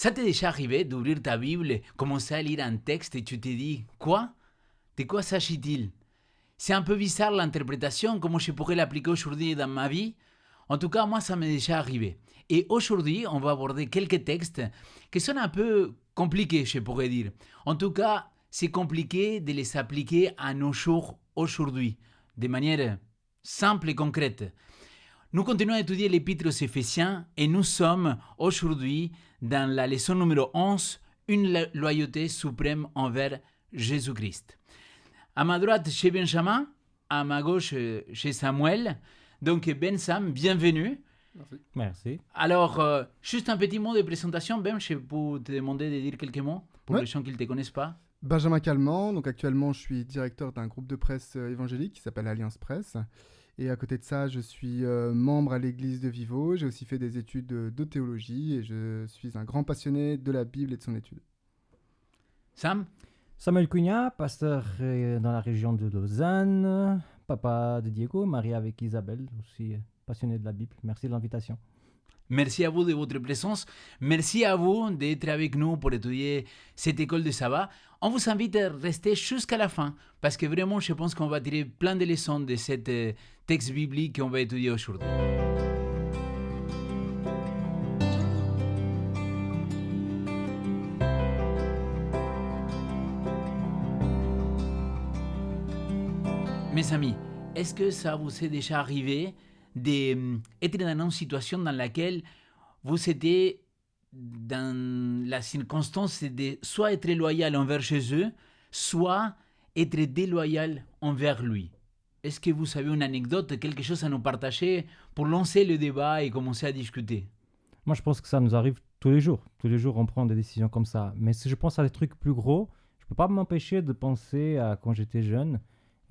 Ça t'est déjà arrivé d'ouvrir ta Bible, commencer à lire un texte et tu te dis « Quoi ? De quoi s'agit-il ?» C'est un peu bizarre l'interprétation, comment je pourrais l'appliquer aujourd'hui dans ma vie. En tout cas, moi, ça m'est déjà arrivé. Et aujourd'hui, on va aborder quelques textes qui sont un peu compliqués, je pourrais dire. En tout cas, c'est compliqué de les appliquer à nos jours aujourd'hui, de manière simple et concrète. Nous continuons à étudier l'Épître aux Éphésiens et nous sommes aujourd'hui dans la leçon numéro 11, une loyauté suprême envers Jésus-Christ. À ma droite, chez Benjamin, à ma gauche, chez Samuel. Donc, Ben Sam, bienvenue. Merci. Alors, juste un petit mot de présentation. Ben, je peux te demander de dire quelques mots pour les gens qui ne te connaissent pas. Benjamin Calment, donc actuellement je suis directeur d'un groupe de presse évangélique qui s'appelle Alliance Presse. Et à côté de ça, je suis membre à l'église de Vivo. J'ai aussi fait des études de théologie et je suis un grand passionné de la Bible et de son étude. Sam? Samuel Cunha, pasteur dans la région de Lausanne, papa de Diego, marié avec Isabelle, aussi passionné de la Bible. Merci de l'invitation. Merci à vous de votre présence. Merci à vous d'être avec nous pour étudier cette école de sabbat. On vous invite à rester jusqu'à la fin parce que vraiment, je pense qu'on va tirer plein de leçons de cet texte biblique qu'on va étudier aujourd'hui. Mes amis, est-ce que ça vous est déjà arrivé d'être dans une situation dans laquelle vous étiez dans la circonstance de soit être loyal envers Jésus, soit être déloyal envers lui? Est-ce que vous avez une anecdote, quelque chose à nous partager pour lancer le débat et commencer à discuter? Moi, je pense que ça nous arrive tous les jours. Tous les jours, on prend des décisions comme ça. Mais si je pense à des trucs plus gros, je ne peux pas m'empêcher de penser à quand j'étais jeune.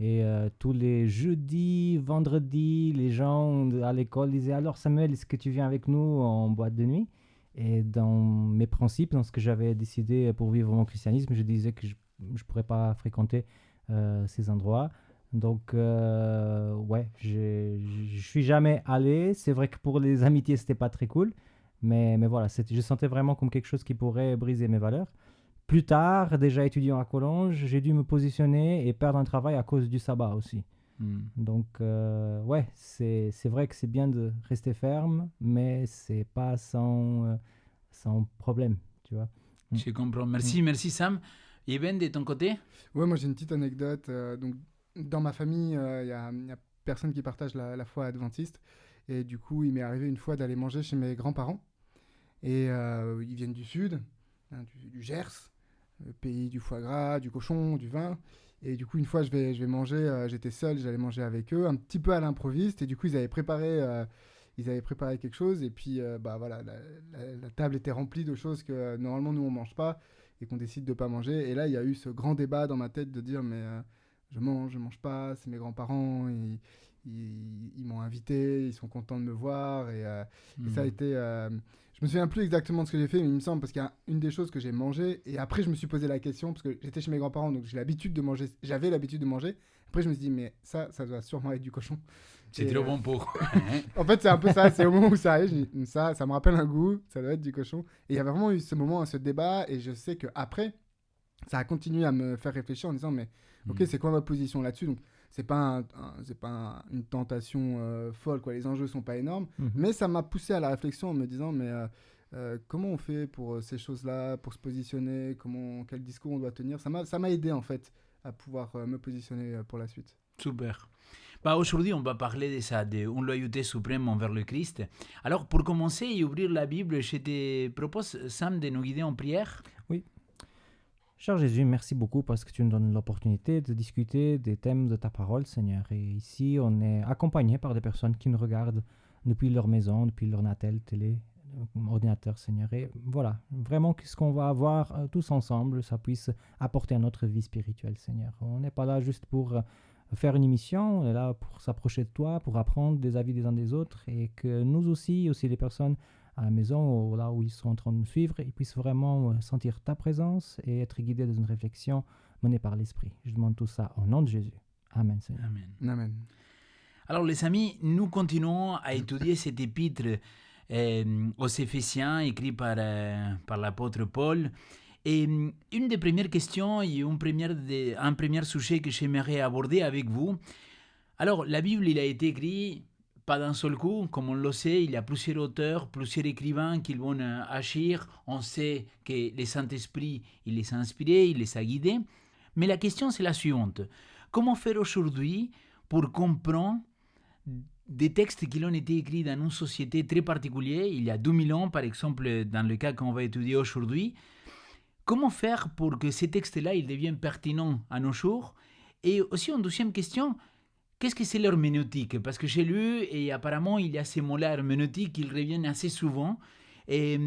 Et tous les jeudis, vendredis, les gens à l'école disaient « Alors Samuel, est-ce que tu viens avec nous en boîte de nuit ?» Et dans mes principes, dans ce que j'avais décidé pour vivre mon christianisme, je disais que je ne pourrais pas fréquenter ces endroits. Donc, ouais, je suis jamais allé. C'est vrai que pour les amitiés, c'était pas très cool. Mais voilà, je sentais vraiment comme quelque chose qui pourrait briser mes valeurs. Plus tard, déjà étudiant à Collonges, j'ai dû me positionner et perdre un travail à cause du sabbat aussi. Donc, ouais, c'est vrai que c'est bien de rester ferme, mais c'est pas sans problème, tu vois. Je comprends. Merci Sam. Et Ben, de ton côté? Ouais, moi j'ai une petite anecdote. Donc, dans ma famille, il y a personne qui partage la foi adventiste. Et du coup, il m'est arrivé une fois d'aller manger chez mes grands-parents. Et ils viennent du sud, du Gers. Pays du foie gras, du cochon, du vin. Et du coup, une fois, je vais manger, j'étais seul, j'allais manger avec eux, un petit peu à l'improviste. Et du coup, ils avaient préparé quelque chose. Et puis, voilà, la table était remplie de choses que normalement, nous, on mange pas et qu'on décide de pas manger. Et là, il y a eu ce grand débat dans ma tête de dire, mais je mange pas, c'est mes grands-parents, ils m'ont invité, ils sont contents de me voir. Et ça a été... je me souviens plus exactement de ce que j'ai fait, mais il me semble, parce qu'il y a une des choses que j'ai mangé, et après je me suis posé la question, parce que j'étais chez mes grands-parents, donc j'avais l'habitude de manger. Après je me suis dit, mais ça doit sûrement être du cochon. C'est trop bon pour. En fait, c'est un peu ça, c'est au moment où ça arrive, je dis, ça me rappelle un goût, ça doit être du cochon. Et il y a vraiment eu ce moment, ce débat, et je sais qu'après, ça a continué à me faire réfléchir en disant, mais ok, c'est quoi ma position là-dessus? Donc, c'est pas une tentation folle, quoi. Les enjeux sont pas énormes, mais ça m'a poussé à la réflexion en me disant, mais comment on fait pour ces choses-là, pour se positionner, quel discours on doit tenir? Ça m'a aidé en fait à pouvoir me positionner pour la suite. Super. Aujourd'hui, on va parler de ça, d'une loyauté suprême envers le Christ. Alors, pour commencer et ouvrir la Bible, je te propose, Sam, de nous guider en prière. Oui. Cher Jésus, merci beaucoup parce que tu nous donnes l'opportunité de discuter des thèmes de ta parole, Seigneur. Et ici, on est accompagné par des personnes qui nous regardent depuis leur maison, depuis leur Natel, télé, ordinateur, Seigneur. Et voilà, vraiment que ce qu'on va avoir tous ensemble, ça puisse apporter à notre vie spirituelle, Seigneur. On n'est pas là juste pour faire une émission, on est là pour s'approcher de toi, pour apprendre des avis des uns des autres et que nous aussi les personnes à la maison, ou là où ils sont en train de nous suivre, ils puissent vraiment sentir ta présence et être guidés dans une réflexion menée par l'Esprit. Je demande tout ça au nom de Jésus. Amen, Seigneur. Amen. Amen. Alors les amis, nous continuons à étudier cet épître aux Éphésiens, écrit par l'apôtre Paul. Et une des premières questions et un premier sujet que j'aimerais aborder avec vous. Alors, la Bible, il a été écrit pas d'un seul coup, comme on le sait, il y a plusieurs auteurs, plusieurs écrivains qui vont agir. On sait que le Saint-Esprit, il les a inspirés, il les a guidés. Mais la question, c'est la suivante. Comment faire aujourd'hui pour comprendre des textes qui ont été écrits dans une société très particulière, il y a 2000 ans, par exemple, dans le cas qu'on va étudier aujourd'hui. Comment faire pour que ces textes-là ils deviennent pertinents à nos jours? Et aussi, une deuxième question, qu'est-ce que c'est l'herméneutique? Parce que j'ai lu, et apparemment, il y a ces mots-là herméneutique qui reviennent assez souvent. Et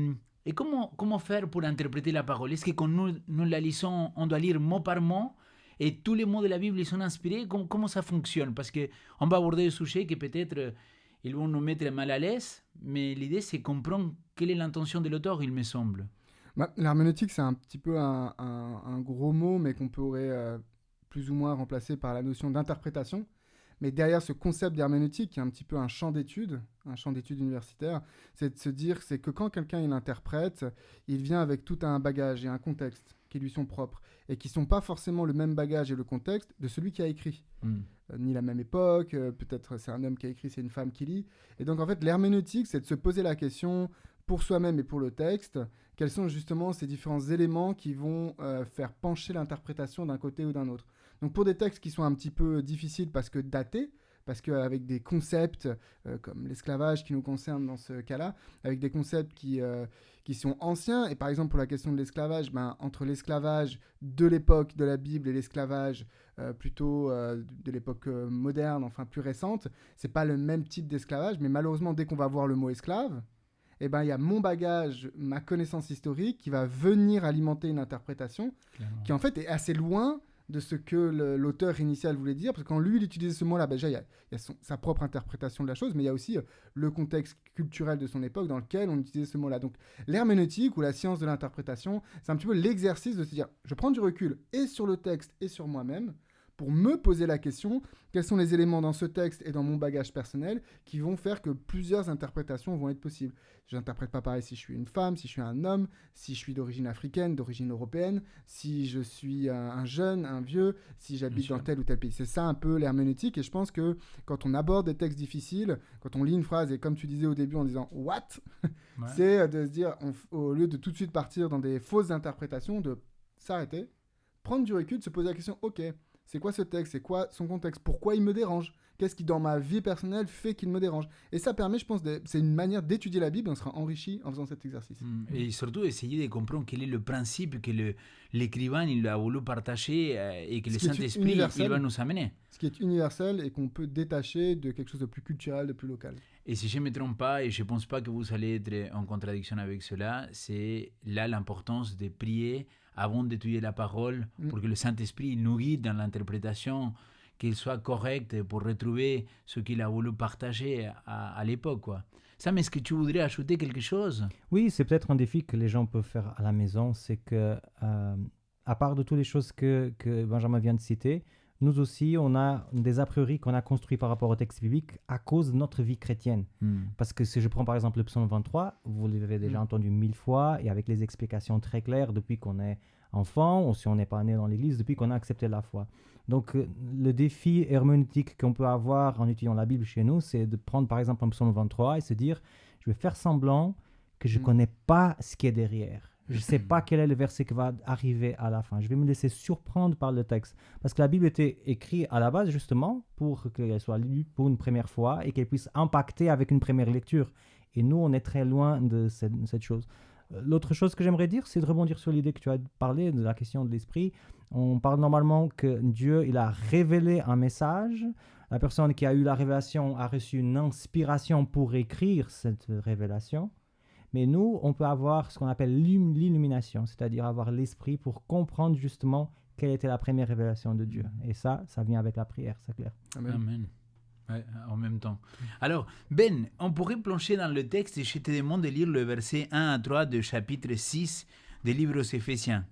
comment faire pour interpréter la parole? Est-ce que quand nous la lisons, on doit lire mot par mot? Et tous les mots de la Bible ils sont inspirés? Comment ça fonctionne? Parce qu'on va aborder des sujets qui peut-être ils vont nous mettre mal à l'aise, mais l'idée c'est comprendre quelle est l'intention de l'auteur, il me semble. L'herméneutique, c'est un petit peu un gros mot, mais qu'on pourrait plus ou moins remplacer par la notion d'interprétation. Mais derrière ce concept d'herméneutique, qui est un petit peu un champ d'études universitaire, c'est de se dire que quand quelqu'un il interprète, il vient avec tout un bagage et un contexte qui lui sont propres, et qui ne sont pas forcément le même bagage et le contexte de celui qui a écrit. Ni la même époque, peut-être c'est un homme qui a écrit, c'est une femme qui lit. Et donc en fait, l'herméneutique, c'est de se poser la question, pour soi-même et pour le texte, quels sont justement ces différents éléments qui vont faire pencher l'interprétation d'un côté ou d'un autre. Donc pour des textes qui sont un petit peu difficiles parce que datés, parce qu'avec des concepts comme l'esclavage qui nous concerne dans ce cas-là, avec des concepts qui sont anciens, et par exemple pour la question de l'esclavage, entre l'esclavage de l'époque de la Bible et l'esclavage plutôt de l'époque moderne, enfin plus récente, c'est pas le même type d'esclavage, mais malheureusement dès qu'on va voir le mot esclave, il y a mon bagage, ma connaissance historique qui va venir alimenter une interprétation qui en fait est assez loin de ce que l'auteur initial voulait dire, parce que quand lui il utilisait ce mot-là, déjà il y a sa propre interprétation de la chose, mais il y a aussi le contexte culturel de son époque dans lequel on utilisait ce mot-là. Donc l'herméneutique ou la science de l'interprétation, c'est un petit peu l'exercice de se dire, je prends du recul et sur le texte et sur moi-même, pour me poser la question, quels sont les éléments dans ce texte et dans mon bagage personnel qui vont faire que plusieurs interprétations vont être possibles. Je n'interprète pas pareil si je suis une femme, si je suis un homme, si je suis d'origine africaine, d'origine européenne, si je suis un jeune, un vieux, si j'habite dans tel ou tel pays. C'est ça un peu l'herméneutique, et je pense que quand on aborde des textes difficiles, quand on lit une phrase et comme tu disais au début en disant « what ?» c'est de se dire, au lieu de tout de suite partir dans des fausses interprétations, de s'arrêter, prendre du recul, de se poser la question « ok ». C'est quoi ce texte? C'est quoi son contexte? Pourquoi il me dérange? Qu'est-ce qui, dans ma vie personnelle, fait qu'il me dérange? Et ça permet, je pense, c'est une manière d'étudier la Bible, et on sera enrichi en faisant cet exercice. Et surtout, essayer de comprendre quel est le principe que l'écrivain il a voulu partager et que le Saint-Esprit il va nous amener. Ce qui est universel et qu'on peut détacher de quelque chose de plus culturel, de plus local. Et si je ne me trompe pas, et je ne pense pas que vous allez être en contradiction avec cela, c'est là l'importance de prier avant d'étudier la parole pour que le Saint-Esprit nous guide dans l'interprétation, qu'il soit correct pour retrouver ce qu'il a voulu partager à l'époque, quoi. Sam, est-ce que tu voudrais ajouter quelque chose? Oui, c'est peut-être un défi que les gens peuvent faire à la maison, c'est que, à part de toutes les choses que Benjamin vient de citer, nous aussi, on a des a priori qu'on a construits par rapport au texte biblique à cause de notre vie chrétienne. Parce que si je prends par exemple le psaume 23, vous l'avez déjà entendu 1000 fois, et avec les explications très claires depuis qu'on est enfant, ou si on n'est pas né dans l'église, depuis qu'on a accepté la foi. Donc le défi herméneutique qu'on peut avoir en étudiant la Bible chez nous, c'est de prendre par exemple un psaume 23 et se dire, je vais faire semblant que je ne connais pas ce qui est derrière. Je ne sais pas quel est le verset qui va arriver à la fin. Je vais me laisser surprendre par le texte. Parce que la Bible était écrite à la base justement pour qu'elle soit lue pour une première fois et qu'elle puisse impacter avec une première lecture. Et nous, on est très loin de cette chose. L'autre chose que j'aimerais dire, c'est de rebondir sur l'idée que tu as parlé de la question de l'esprit. On parle normalement que Dieu, il a révélé un message. La personne qui a eu la révélation a reçu une inspiration pour écrire cette révélation. Mais nous, on peut avoir ce qu'on appelle l'illumination, c'est-à-dire avoir l'esprit pour comprendre justement quelle était la première révélation de Dieu. Et ça vient avec la prière, c'est clair. Amen. Ouais, en même temps. Alors, Ben, on pourrait plonger dans le texte et je te demande de lire le verset 1 à 3 du chapitre 6 des livres aux Éphésiens.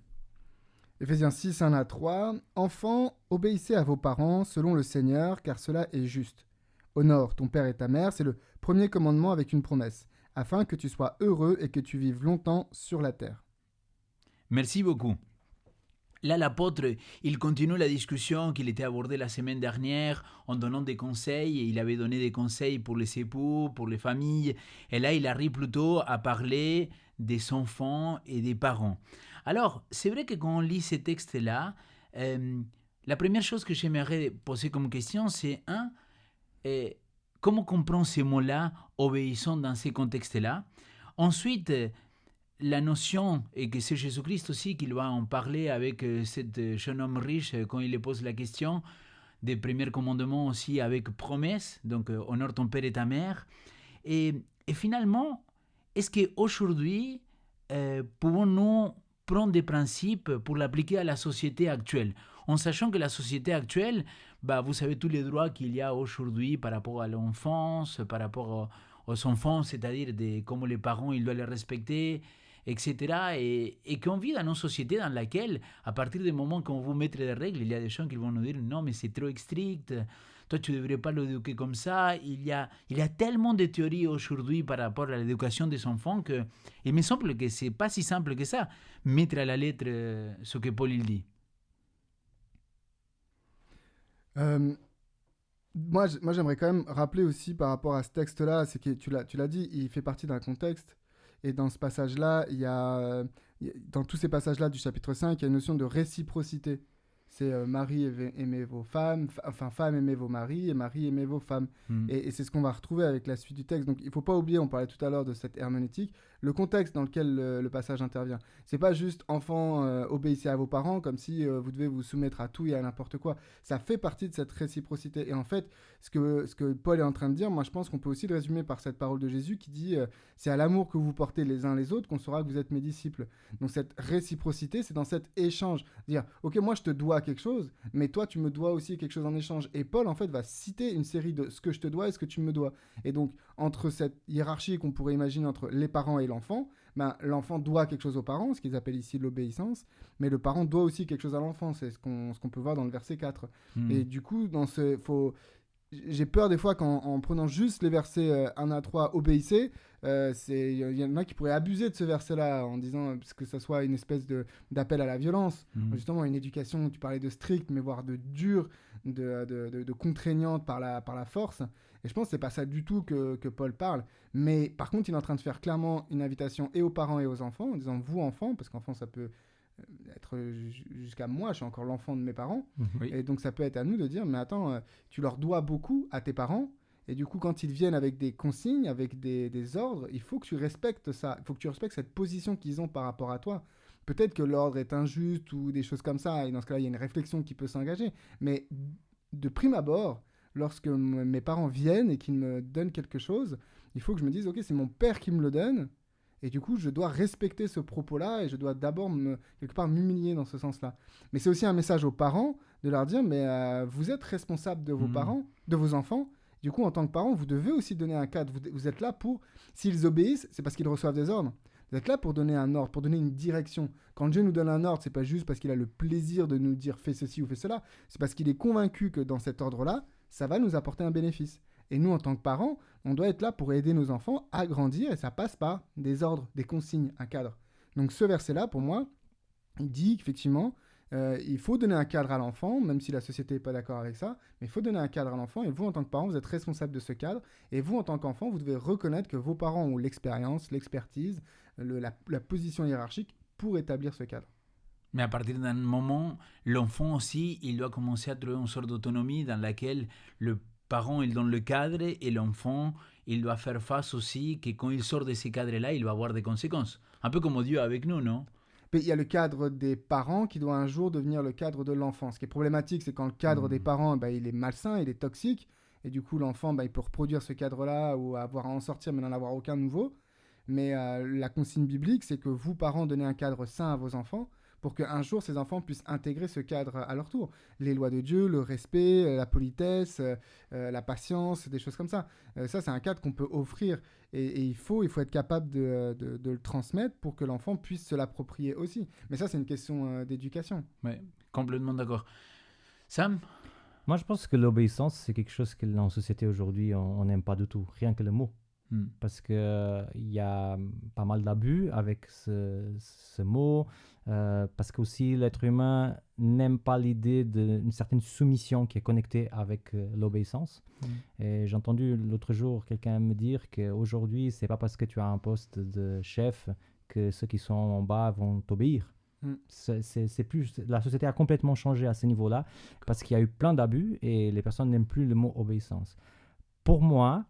Éphésiens 6, 1 à 3. « Enfants, obéissez à vos parents selon le Seigneur, car cela est juste. Honore ton père et ta mère, c'est le premier commandement avec une promesse, afin que tu sois heureux et que tu vives longtemps sur la terre. Merci beaucoup. Là, l'apôtre, il continue la discussion qu'il était abordée la semaine dernière en donnant des conseils. Et il avait donné des conseils pour les époux, pour les familles. Et là, il arrive plutôt à parler des enfants et des parents. Alors, c'est vrai que quand on lit ces textes-là, la première chose que j'aimerais poser comme question, c'est comment comprendre ces mots-là, obéissant dans ces contextes-là. Ensuite, la notion, et que c'est Jésus-Christ aussi qui va en parler avec cet jeune homme riche quand il lui pose la question, des premiers commandements aussi avec promesse, donc honore ton père et ta mère. Et finalement, est-ce qu'aujourd'hui, pouvons-nous prendre des principes pour l'appliquer à la société actuelle, en sachant que la société actuelle, vous savez tous les droits qu'il y a aujourd'hui par rapport à l'enfance, par rapport aux enfants, c'est-à-dire comment les parents ils doivent les respecter, etc. Et qu'on vit dans une société dans laquelle, à partir du moment qu'on veut mettre des règles, il y a des gens qui vont nous dire non, mais c'est trop strict, toi tu ne devrais pas l'éduquer comme ça. Il y a tellement de théories aujourd'hui par rapport à l'éducation des enfants que il me semble que ce n'est pas si simple que ça, mettre à la lettre ce que Paul il dit. Moi, j'aimerais quand même rappeler aussi par rapport à ce texte-là, c'est que tu l'as dit, il fait partie d'un contexte. Et dans ce passage-là, dans tous ces passages-là du chapitre 5, il y a une notion de réciprocité. C'est mari aimez vos femmes, femmes aimez vos maris, et mari aimez vos femmes. Et c'est ce qu'on va retrouver avec la suite du texte. Donc il ne faut pas oublier, on parlait tout à l'heure de cette herméneutique, le contexte dans lequel le passage intervient. C'est pas juste enfants, obéissez à vos parents, comme si vous devez vous soumettre à tout et à n'importe quoi. Ça fait partie de cette réciprocité. Et en fait, ce que Paul est en train de dire, moi je pense qu'on peut aussi le résumer par cette parole de Jésus qui dit c'est à l'amour que vous portez les uns les autres qu'on saura que vous êtes mes disciples. Donc cette réciprocité, c'est dans cet échange. Dire, ok, moi je te dois quelque chose, mais toi tu me dois aussi quelque chose en échange. Et Paul en fait va citer une série de ce que je te dois et ce que tu me dois. Et donc entre cette hiérarchie qu'on pourrait imaginer entre les parents et l'enfant, l'enfant doit quelque chose aux parents, ce qu'ils appellent ici l'obéissance, mais le parent doit aussi quelque chose à l'enfant, c'est ce qu'on peut voir dans le verset 4. Et du coup, j'ai peur des fois qu'en prenant juste les versets 1 à 3, obéissez, il y en a qui pourraient abuser de ce verset-là en disant que ça soit une espèce d'appel à la violence. Justement, une éducation, tu parlais de strict, mais voire de dur, de contraignante par la force. Et je pense que c'est pas ça du tout que Paul parle. Mais par contre, il est en train de faire clairement une invitation et aux parents et aux enfants, en disant vous enfants, parce qu'enfant ça peut être jusqu'à moi, je suis encore l'enfant de mes parents. Oui. Et donc ça peut être à nous de dire, mais attends, tu leur dois beaucoup à tes parents. Et du coup, quand ils viennent avec des consignes, avec des ordres, il faut que tu respectes ça. Il faut que tu respectes cette position qu'ils ont par rapport à toi. Peut-être que l'ordre est injuste ou des choses comme ça. Et dans ce cas-là, il y a une réflexion qui peut s'engager. Mais de prime abord, lorsque mes parents viennent et qu'ils me donnent quelque chose, il faut que je me dise, ok, c'est mon père qui me le donne. Et du coup, je dois respecter ce propos-là et je dois d'abord, quelque part, m'humilier dans ce sens-là. Mais c'est aussi un message aux parents de leur dire, mais vous êtes responsable de vos parents, de vos enfants. Du coup, en tant que parent, vous devez aussi donner un cadre. Vous êtes là pour, s'ils obéissent, c'est parce qu'ils reçoivent des ordres. Vous êtes là pour donner un ordre, pour donner une direction. Quand Dieu nous donne un ordre, c'est pas juste parce qu'il a le plaisir de nous dire fais ceci ou fais cela. C'est parce qu'il est convaincu que dans cet ordre-là, ça va nous apporter un bénéfice. Et nous, en tant que parents, on doit être là pour aider nos enfants à grandir et ça passe par des ordres, des consignes, un cadre. Donc ce verset-là, pour moi, il dit qu'effectivement, il faut donner un cadre à l'enfant, même si la société n'est pas d'accord avec ça, mais il faut donner un cadre à l'enfant et vous, en tant que parent, vous êtes responsable de ce cadre et vous, en tant qu'enfant, vous devez reconnaître que vos parents ont l'expérience, l'expertise, la position hiérarchique pour établir ce cadre. Mais à partir d'un moment, l'enfant aussi, il doit commencer à trouver une sorte d'autonomie dans laquelle le parent, il donne le cadre et l'enfant, il doit faire face aussi que quand il sort de ces cadres-là, il va avoir des conséquences. Un peu comme Dieu avec nous, non? Mais il y a le cadre des parents qui doit un jour devenir le cadre de l'enfant. Ce qui est problématique, c'est quand le cadre des parents, il est malsain, il est toxique, et du coup l'enfant, il peut reproduire ce cadre-là ou avoir à en sortir mais n'en avoir aucun nouveau. Mais la consigne biblique, c'est que vous, parents, donnez un cadre sain à vos enfants pour qu'un jour, ces enfants puissent intégrer ce cadre à leur tour. Les lois de Dieu, le respect, la politesse, la patience, des choses comme ça. Ça, c'est un cadre qu'on peut offrir. Et il faut être capable de le transmettre pour que l'enfant puisse se l'approprier aussi. Mais ça, c'est une question d'éducation. Oui, complètement d'accord. Sam? Moi, je pense que l'obéissance, c'est quelque chose que dans la société aujourd'hui, on n'aime pas du tout. Rien que le mot. Parce qu'il y a pas mal d'abus avec ce mot, parce qu'aussi l'être humain n'aime pas l'idée d'une certaine soumission qui est connectée avec l'obéissance. Et j'ai entendu l'autre jour quelqu'un me dire qu'aujourd'hui, c'est pas parce que tu as un poste de chef que ceux qui sont en bas vont t'obéir. C'est plus, la société a complètement changé à ce niveau-là parce qu'il y a eu plein d'abus et les personnes n'aiment plus le mot obéissance. Pour moi,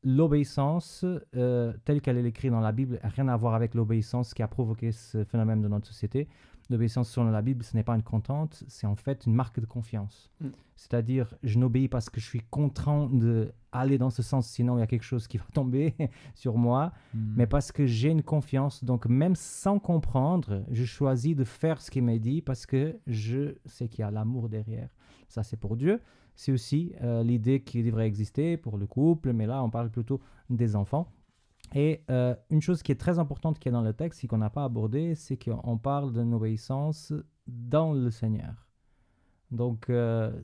l'obéissance telle qu'elle est écrite dans la Bible n'a rien à voir avec l'obéissance qui a provoqué ce phénomène de notre société. L'obéissance selon la Bible, ce n'est pas une contrainte, c'est en fait une marque de confiance. C'est-à-dire, je n'obéis parce que je suis contraint d'aller dans ce sens, sinon il y a quelque chose qui va tomber sur moi, mais parce que j'ai une confiance. Donc même sans comprendre, je choisis de faire ce qui m'est dit parce que je sais qu'il y a l'amour derrière. Ça, c'est pour Dieu. C'est aussi l'idée qui devrait exister pour le couple, mais là, on parle plutôt des enfants. Et une chose qui est très importante qui est dans le texte et qu'on n'a pas abordé, c'est qu'on parle d'une obéissance dans le Seigneur. Donc,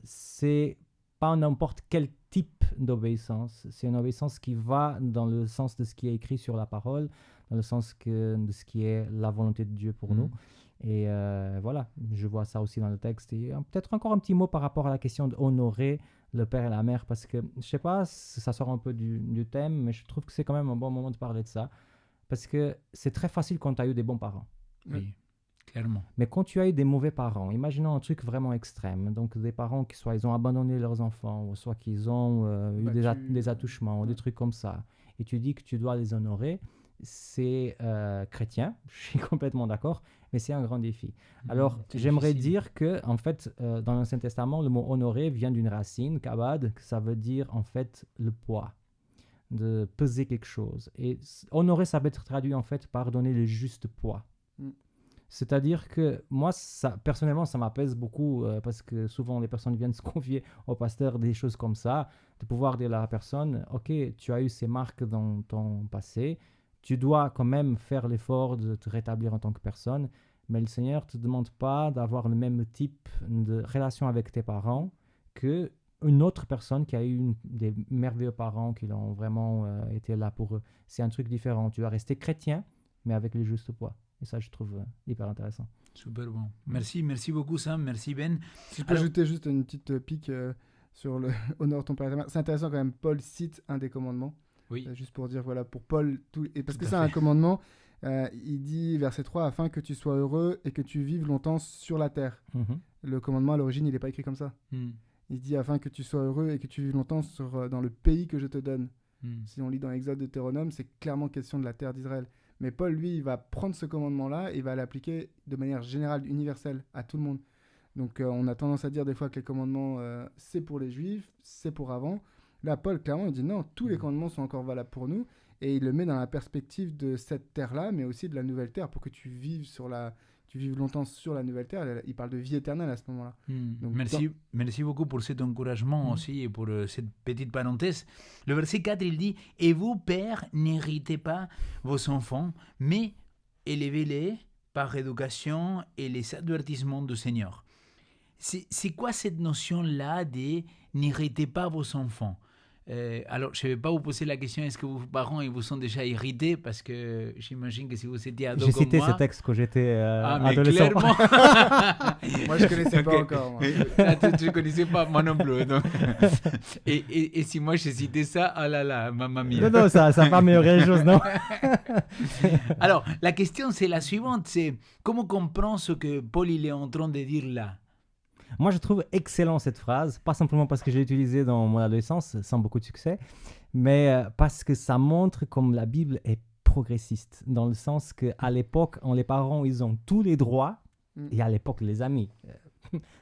c'est pas n'importe quel type d'obéissance. C'est une obéissance qui va dans le sens de ce qui est écrit sur la parole, dans le sens de ce qui est la volonté de Dieu pour nous. Et voilà, je vois ça aussi dans le texte. Et peut-être encore un petit mot par rapport à la question d'honorer le père et la mère, parce que, je sais pas, ça sort un peu du thème, mais je trouve que c'est quand même un bon moment de parler de ça, parce que c'est très facile quand tu as eu des bons parents. Oui, clairement. Mais quand tu as eu des mauvais parents, imaginons un truc vraiment extrême, donc des parents qui soit ils ont abandonné leurs enfants, ou soit qu'ils ont eu des attouchements, ou des trucs comme ça, et tu dis que tu dois les honorer, c'est chrétien, je suis complètement d'accord, mais c'est un grand défi. Alors, j'aimerais dire que, en fait, dans l'Ancien Testament, le mot honorer vient d'une racine, kabad, que ça veut dire, en fait, le poids, de peser quelque chose. Et honorer, ça peut être traduit, en fait, par donner le juste poids. C'est-à-dire que moi, personnellement, ça m'apaise beaucoup parce que souvent, les personnes viennent se confier au pasteur des choses comme ça, de pouvoir dire à la personne, OK, tu as eu ces marques dans ton passé, tu dois quand même faire l'effort de te rétablir en tant que personne, mais le Seigneur ne te demande pas d'avoir le même type de relation avec tes parents qu'une autre personne qui a eu des merveilleux parents qui ont vraiment été là pour eux. C'est un truc différent. Tu vas rester chrétien, mais avec le juste poids. Et ça, je trouve hyper intéressant. Super bon. Merci beaucoup Sam, merci Ben. Si je peux ajouter juste une petite pique sur le honore ton père et ta mère. C'est intéressant quand même, Paul cite un des commandements. Oui. Juste pour dire, voilà, pour Paul, et parce que c'est un commandement, il dit, verset 3, afin que tu sois heureux et que tu vives longtemps sur la terre. Le commandement, à l'origine, il n'est pas écrit comme ça. Il dit, afin que tu sois heureux et que tu vives longtemps dans le pays que je te donne. Si on lit dans Exode, Deutéronome, c'est clairement question de la terre d'Israël. Mais Paul, lui, il va prendre ce commandement-là et va l'appliquer de manière générale, universelle, à tout le monde. Donc, on a tendance à dire des fois que les commandements, c'est pour les Juifs, c'est pour avant. Là, Paul, clairement, il dit non, tous les commandements sont encore valables pour nous. Et il le met dans la perspective de cette terre-là, mais aussi de la nouvelle terre, pour que tu vives longtemps sur la nouvelle terre. Il parle de vie éternelle à ce moment-là. Donc, merci beaucoup pour cet encouragement aussi et pour cette petite parenthèse. Le verset 4, il dit « Et vous, pères, n'héritez pas vos enfants, mais élevez-les par éducation et les avertissements du Seigneur. » C'est quoi cette notion-là de « n'héritez pas vos enfants » alors, je ne vais pas vous poser la question, est-ce que vos parents ils vous sont déjà irrités? Parce que j'imagine que si vous étiez ado comme moi... J'ai cité ce texte quand j'étais adolescent. Clairement. Moi, je ne connaissais pas encore. Moi. Tu ne connaissais pas, moi non plus. Donc. Et si moi j'ai cité ça, ah là là, mamma mia. Non, ça va pas améliorer les choses, non? Alors, la question c'est la suivante, c'est comment comprendre ce que Paul il est en train de dire là? Moi, je trouve excellent cette phrase, pas simplement parce que je l'ai utilisée dans mon adolescence, sans beaucoup de succès, mais parce que ça montre comme la Bible est progressiste, dans le sens qu'à l'époque, les parents, ils ont tous les droits, et à l'époque, les amis.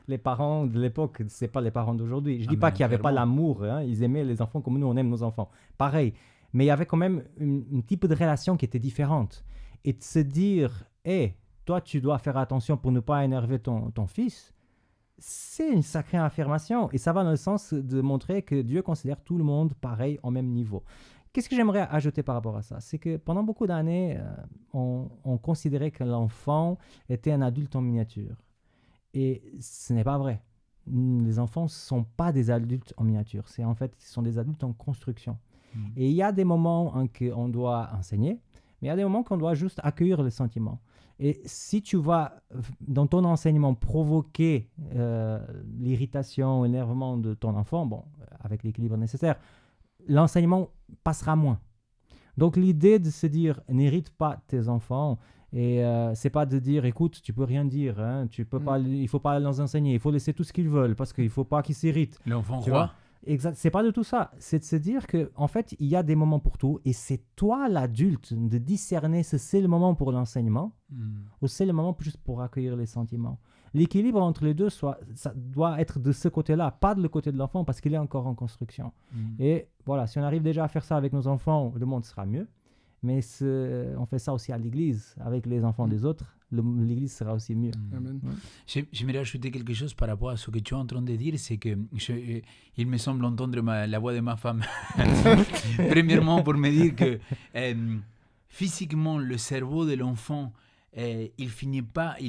Les parents de l'époque, ce n'est pas les parents d'aujourd'hui. Je ne dis pas qu'il n'y avait pas l'amour, hein, ils aimaient les enfants comme nous, on aime nos enfants. Pareil, mais il y avait quand même un type de relation qui était différente. Et de se dire, hey, toi, tu dois faire attention pour ne pas énerver ton fils, c'est une sacrée affirmation et ça va dans le sens de montrer que Dieu considère tout le monde pareil, au même niveau. Qu'est-ce que j'aimerais ajouter par rapport à ça? C'est que pendant beaucoup d'années, on considérait que l'enfant était un adulte en miniature. Et ce n'est pas vrai. Les enfants ne sont pas des adultes en miniature. En fait, ils sont des adultes en construction. Et il y a des moments en qu'on doit enseigner, mais il y a des moments qu'on doit juste accueillir les sentiments. Et si tu vas, dans ton enseignement, provoquer l'irritation, l'énervement de ton enfant, bon, avec l'équilibre nécessaire, l'enseignement passera moins. Donc l'idée de se dire, n'irrite pas tes enfants, et c'est pas de dire, écoute, tu peux rien dire, hein, tu peux pas, il faut pas les enseigner, il faut laisser tout ce qu'ils veulent, parce qu'il faut pas qu'ils s'irritent. L'enfant Tu roi. vois. Exact, c'est pas du tout ça. C'est de se dire que en fait, il y a des moments pour tout, et c'est toi l'adulte de discerner si c'est le moment pour l'enseignement ou c'est le moment juste pour accueillir les sentiments. L'équilibre entre les deux, ça doit être de ce côté-là, pas de le côté de l'enfant, parce qu'il est encore en construction. Et voilà, si on arrive déjà à faire ça avec nos enfants, le monde sera mieux. Mais on fait ça aussi à l'église, avec les enfants des autres, l'église sera aussi mieux. Amen. J'aimerais ajouter quelque chose par rapport à ce que tu es en train de dire, c'est que il me semble entendre la voix de ma femme. Premièrement, pour me dire que physiquement, le cerveau de l'enfant, il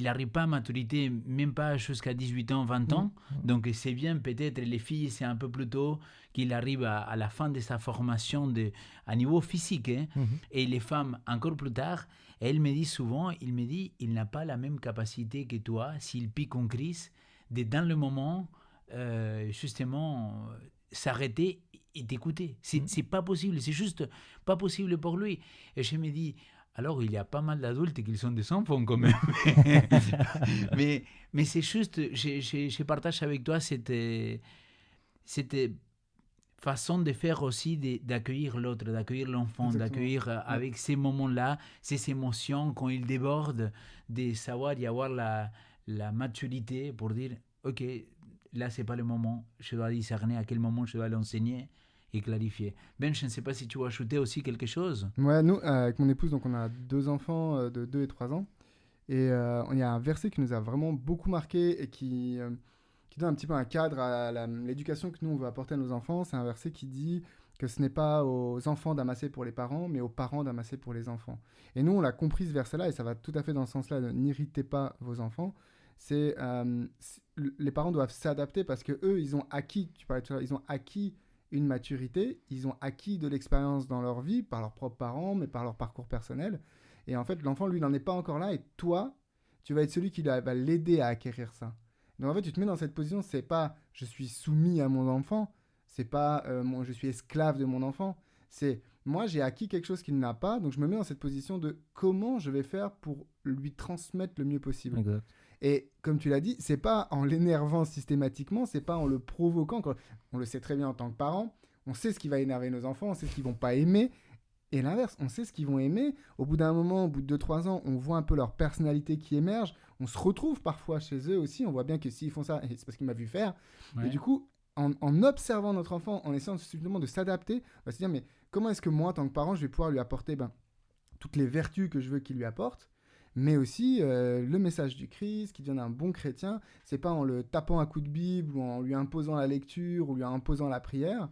n'arrive pas à maturité, même pas jusqu'à 18 ans, 20 ans. Donc c'est bien, peut-être les filles, c'est un peu plus tôt qu'il arrive à la fin de sa formation à niveau physique. Hein. Et les femmes, encore plus tard, elles me disent souvent, il n'a pas la même capacité que toi, s'il pique en crise, de dans le moment, justement, s'arrêter et t'écouter. C'est pas possible, c'est juste pas possible pour lui. Et je me dis, alors il y a pas mal d'adultes qui sont des enfants quand même. mais c'est juste, je partage avec toi cette façon de faire aussi, d'accueillir l'autre, d'accueillir l'enfant, Exactement. d'accueillir avec ces moments-là, ces émotions, quand ils débordent, de savoir y avoir la maturité pour dire, ok, là c'est pas le moment, je dois discerner à quel moment je dois l'enseigner et clarifier. Ben, je ne sais pas si tu veux ajouter aussi quelque chose. Ouais, nous, avec mon épouse, donc on a 2 enfants de 2 et 3 ans. Et il y a un verset qui nous a vraiment beaucoup marqué et qui donne un petit peu un cadre à l'éducation que nous, on veut apporter à nos enfants. C'est un verset qui dit que ce n'est pas aux enfants d'amasser pour les parents, mais aux parents d'amasser pour les enfants. Et nous, on l'a compris ce verset-là, et ça va tout à fait dans ce sens-là, n'irritez pas vos enfants. Les parents doivent s'adapter parce que eux, ils ont acquis, tu parlais tout à l'heure, ils ont acquis une maturité, ils ont acquis de l'expérience dans leur vie, par leurs propres parents, mais par leur parcours personnel. Et en fait, l'enfant, lui, n'en est pas encore là, et toi, tu vas être celui qui va l'aider à acquérir ça. Donc en fait, tu te mets dans cette position, c'est pas je suis soumis à mon enfant, c'est pas je suis esclave de mon enfant, c'est moi j'ai acquis quelque chose qu'il n'a pas, donc je me mets dans cette position de comment je vais faire pour lui transmettre le mieux possible. Exact. Et comme tu l'as dit, c'est pas en l'énervant systématiquement, c'est pas en le provoquant. On le sait très bien en tant que parent, on sait ce qui va énerver nos enfants, on sait ce qu'ils vont pas aimer. Et l'inverse, on sait ce qu'ils vont aimer. Au bout d'un moment, au bout de 2-3 ans, on voit un peu leur personnalité qui émerge. On se retrouve parfois chez eux aussi. On voit bien que s'ils font ça, c'est parce qu'ils m'ont vu faire. Ouais. Et du coup, en observant notre enfant, en essayant simplement de s'adapter, on va se dire, mais comment est-ce que moi, en tant que parent, je vais pouvoir lui apporter toutes les vertus que je veux qu'il lui apporte, mais aussi le message du Christ, qui devient un bon chrétien. C'est pas en le tapant un coup de Bible ou en lui imposant la lecture ou lui imposant la prière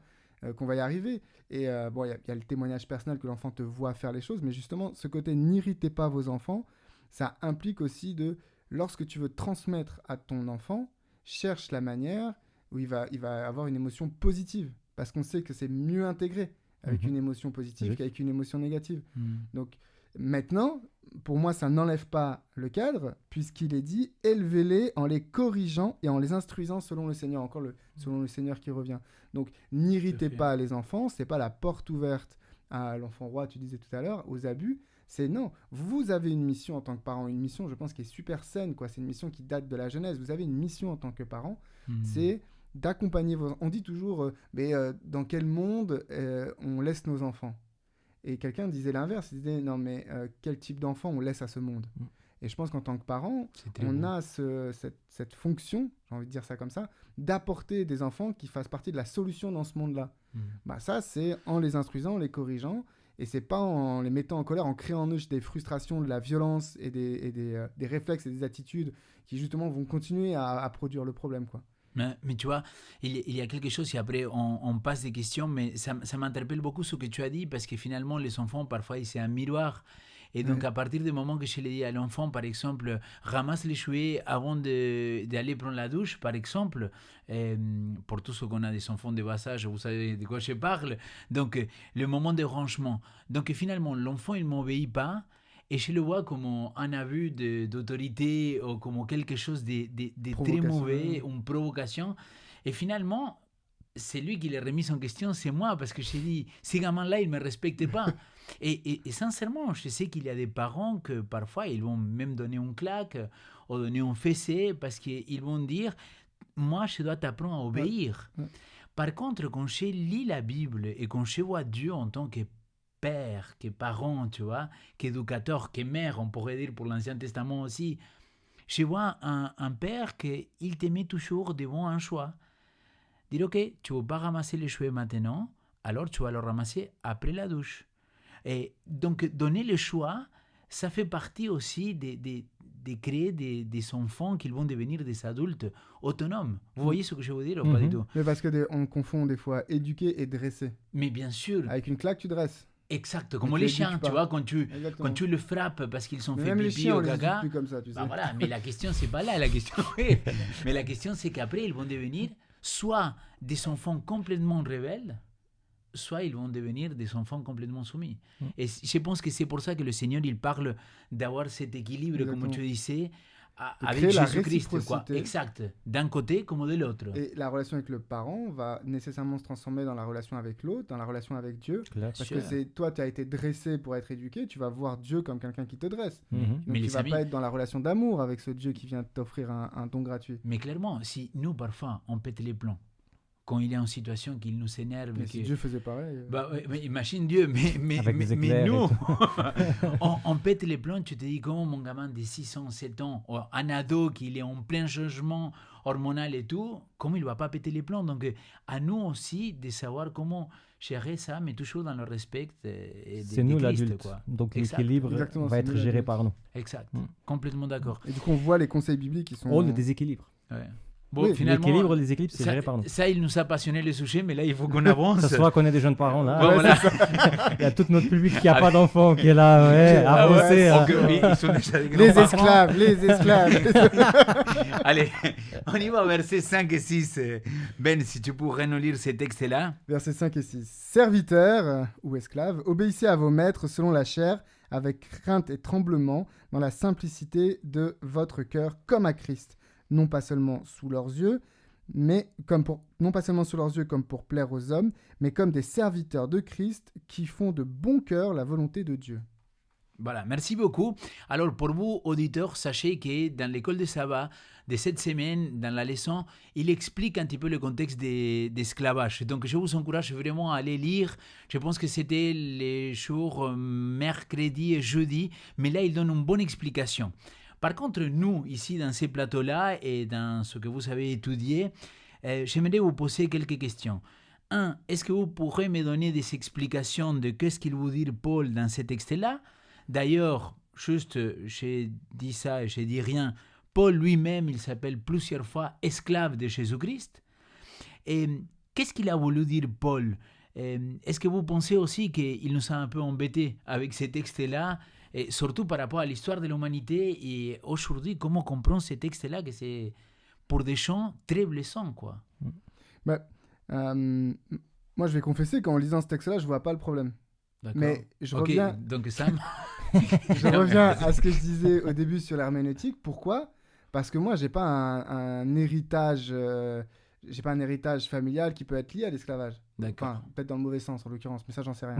qu'on va y arriver. Et bon, il y a le témoignage personnel que l'enfant te voit faire les choses, mais justement, ce côté n'irritez pas vos enfants, ça implique aussi lorsque tu veux transmettre à ton enfant, cherche la manière où il va avoir une émotion positive, parce qu'on sait que c'est mieux intégré avec une émotion positive qu'avec une émotion négative. Donc maintenant, pour moi, ça n'enlève pas le cadre, puisqu'il est dit « élevez-les en les corrigeant et en les instruisant selon le Seigneur », encore selon le Seigneur qui revient. Donc, n'irritez pas les enfants, c'est pas la porte ouverte à l'enfant roi, tu disais tout à l'heure, aux abus. C'est non, vous avez une mission en tant que parent, une mission, je pense, qui est super saine, quoi. C'est une mission qui date de la Genèse. Vous avez une mission en tant que parent, c'est d'accompagner vos... On dit toujours, dans quel monde on laisse nos enfants ? Et quelqu'un disait l'inverse, il disait non mais quel type d'enfant on laisse à ce monde ? Et je pense qu'en tant que parent, on a cette fonction, j'ai envie de dire ça comme ça, d'apporter des enfants qui fassent partie de la solution dans ce monde-là. Ça, c'est en les instruisant, en les corrigeant, et c'est pas en les mettant en colère, en créant en eux des frustrations, de la violence et des réflexes et des attitudes qui justement vont continuer à produire le problème, quoi. Mais tu vois, il y a quelque chose et après on passe des questions, mais ça m'interpelle beaucoup ce que tu as dit parce que finalement les enfants parfois c'est un miroir Et donc, Ouais. à partir du moment que je l'ai dit à l'enfant, par exemple, ramasse les jouets avant d'aller prendre la douche, par exemple, pour tous ceux qu'on a des enfants de bas âge, vous savez de quoi je parle. Donc, le moment de rangement. Donc, finalement, l'enfant, il ne m'obéit pas. Et je le vois comme un abus d'autorité ou comme quelque chose de très Provocation. mauvais, une provocation. Et finalement, c'est lui qui l'a remis en question, c'est moi, parce que j'ai dit, ces gamins-là, ils ne me respectent pas. Et sincèrement, je sais qu'il y a des parents que parfois, ils vont même donner une claque ou donner un fessé parce qu'ils vont dire, moi, je dois t'apprendre à obéir. Ouais. Par contre, quand je lis la Bible et quand je vois Dieu en tant que père, que parent, tu vois, qu'éducateur, que mère, on pourrait dire pour l'Ancien Testament aussi, je vois un père qu'il te met toujours devant un choix. Dire, ok, tu ne veux pas ramasser les cheveux maintenant, alors tu vas le ramasser après la douche. Et donc, donner le choix, ça fait partie aussi de créer des enfants qui vont devenir des adultes autonomes. Vous voyez ce que je veux dire ou pas du tout? Mais parce que on confond des fois éduquer et dresser. Mais bien sûr, Avec une claque, tu dresses. exact, Mais comme tu les éduques chiens, pas. tu vois, quand Exactement. tu le frappes parce qu'ils sont Mais fait même les pipi chiens, on ou les éduque gaga, plus comme ça, tu sais. bah voilà, mais la question, c'est pas là, la question, mais la question, c'est qu'après, ils vont devenir soit des enfants complètement rebelles, soit ils vont devenir des enfants complètement soumis. Et je pense que c'est pour ça que le Seigneur, il parle d'avoir cet équilibre, comme Exactement. tu disais, De avec créer la Jésus-Christ, quoi. réciprocité. Exact. D'un côté comme de l'autre. Et la relation avec le parent va nécessairement se transformer dans la relation avec l'autre, dans la relation avec Dieu. Clair. Parce Sûr. que c'est toi, tu as été dressé pour être éduqué, tu vas voir Dieu comme quelqu'un qui te dresse. Mhm. Donc Mais tu les vas amis, pas être dans la relation d'amour avec ce Dieu qui vient t'offrir un don gratuit. mais clairement, si nous, parfois, on pète les plombs, quand il est en situation qu'il nous énerve, Mais si que- Dieu faisait pareil. Bah, ouais, mais imagine Dieu, mais Avec des mais éclairs et nous, tout. on pète les plombs, tu te dis comment mon gamin de 6 ans, 7 ans, ou un ado qui est en plein changement hormonal et tout, comment il ne va pas péter les plombs? Donc, à nous aussi de savoir comment gérer ça, mais toujours dans le respect et C'est de nous Christ, l'adulte. quoi. Donc Exact. l'équilibre Exactement, va c'est être nous géré l'adulte. par nous. Exact, Mm. complètement d'accord. Et du coup, on voit les conseils bibliques qui sont. Oh, le déséquilibre. Ouais. Bon, Oui, finalement, L'équilibre, les équilibres, c'est ça, géré par nous. ça, il nous a passionné le sujet, mais là, il faut qu'on avance. Ça se voit qu'on est des jeunes parents là. Bon, voilà. Il y a tout notre public qui n'a pas d'enfants qui est là, ouais, Ah ouais, avancé. hein. ok, oui, ils sont déjà des Les grands-parents. esclaves, les esclaves. Allez, on y va, versets 5 et 6. Ben, si tu pourrais nous lire ces textes-là. Versets 5 et 6. Serviteurs ou esclaves, obéissez à vos maîtres selon la chair, avec crainte et tremblement, dans la simplicité de votre cœur, comme à Christ, non pas seulement sous leurs yeux, non pas seulement sous leurs yeux comme pour plaire aux hommes, mais comme des serviteurs de Christ qui font de bon cœur la volonté de Dieu. Voilà, merci beaucoup. Alors, pour vous, auditeurs, sachez que dans l'école de sabbat de cette semaine, dans la leçon, il explique un petit peu le contexte d'esclavage. Donc, je vous encourage vraiment à aller lire. Je pense que c'était les jours mercredi et jeudi, mais là, il donne une bonne explication. Par contre, nous, ici, dans ces plateaux-là et dans ce que vous avez étudié, j'aimerais vous poser quelques questions. Un, est-ce que vous pourrez me donner des explications de qu'est-ce qu'il veut dire Paul dans ce texte-là? D'ailleurs, juste, j'ai dit ça et j'ai dit rien. Paul lui-même, il s'appelle plusieurs fois esclave de Jésus-Christ. Et qu'est-ce qu'il a voulu dire Paul? Est-ce que vous pensez aussi qu'il nous a un peu embêtés avec ces textes-là, et surtout par rapport à l'histoire de l'humanité et aujourd'hui, comment comprendre ces textes-là, que c'est pour des gens très blessants, quoi. Bah, moi, je vais confesser qu'en lisant ce texte-là, je vois pas le problème. D'accord. Mais je Ok, reviens, donc Sam, je reviens à ce que je disais au début sur l'herméneutique. Pourquoi? Parce que moi, j'ai pas un héritage, j'ai pas un héritage familial qui peut être lié à l'esclavage. d'accord. Enfin, peut-être dans le mauvais sens en l'occurrence, mais ça, j'en sais rien.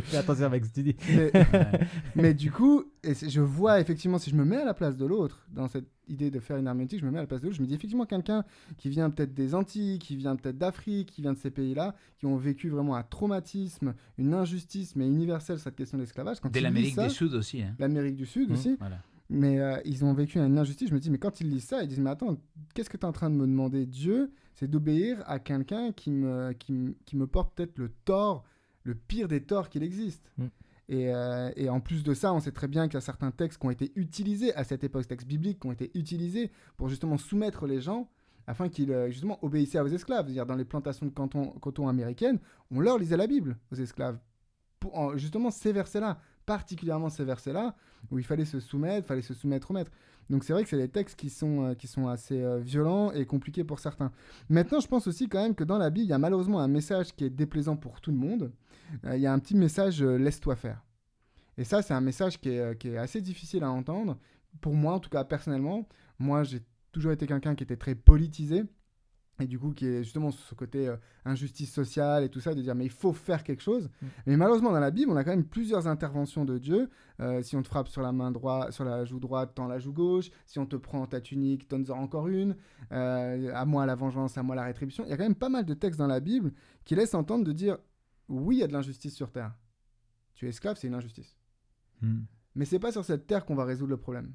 Fais attention avec ce que tu dis. mais, Ouais. mais du coup, je vois effectivement, si je me mets à la place de l'autre, dans cette idée de faire une herméneutique, je me mets à la place de l'autre, je me dis effectivement quelqu'un qui vient peut-être des Antilles, qui vient peut-être d'Afrique, qui vient de ces pays-là, qui ont vécu vraiment un traumatisme, une injustice, mais universelle, cette question de l'esclavage. Quand De ils lisent l'Amérique ça, du Sud aussi. Hein. l'Amérique du Sud Mhm. aussi, Voilà. mais ils ont vécu une injustice. Je me dis, mais quand ils lisent ça, ils disent, mais attends, qu'est-ce que tu es en train de me demander? Dieu, c'est d'obéir à quelqu'un qui me porte peut-être le tort, le pire des torts qu'il existe. Mm. Et en plus de ça, on sait très bien qu'il y a certains textes qui ont été utilisés à cette époque, textes bibliques qui ont été utilisés pour justement soumettre les gens afin qu'ils justement obéissaient aux esclaves. C'est-à-dire dans les plantations de coton américaines, on leur lisait la Bible aux esclaves. Justement, ces versets-là, particulièrement ces versets-là, où il fallait se soumettre au maître. Donc c'est vrai que c'est des textes qui sont assez violents et compliqués pour certains. Maintenant, je pense aussi quand même que dans la Bible, il y a malheureusement un message qui est déplaisant pour tout le monde. Il y a un petit message laisse-toi faire. Et ça, c'est un message qui est assez difficile à entendre. Pour moi, en tout cas personnellement, moi j'ai toujours été quelqu'un qui était très politisé. Et du coup, qui est justement sur ce côté injustice sociale et tout ça, de dire mais il faut faire quelque chose. Mais malheureusement, dans la Bible, on a quand même plusieurs interventions de Dieu. Si on te frappe sur la main droite, sur la joue droite, tends la joue gauche. Si on te prend ta tunique, donne-en encore une. À moi la vengeance, à moi la rétribution. Il y a quand même pas mal de textes dans la Bible qui laissent entendre de dire oui, il y a de l'injustice sur terre. Tu es esclave, c'est une injustice. Mais c'est pas sur cette terre qu'on va résoudre le problème.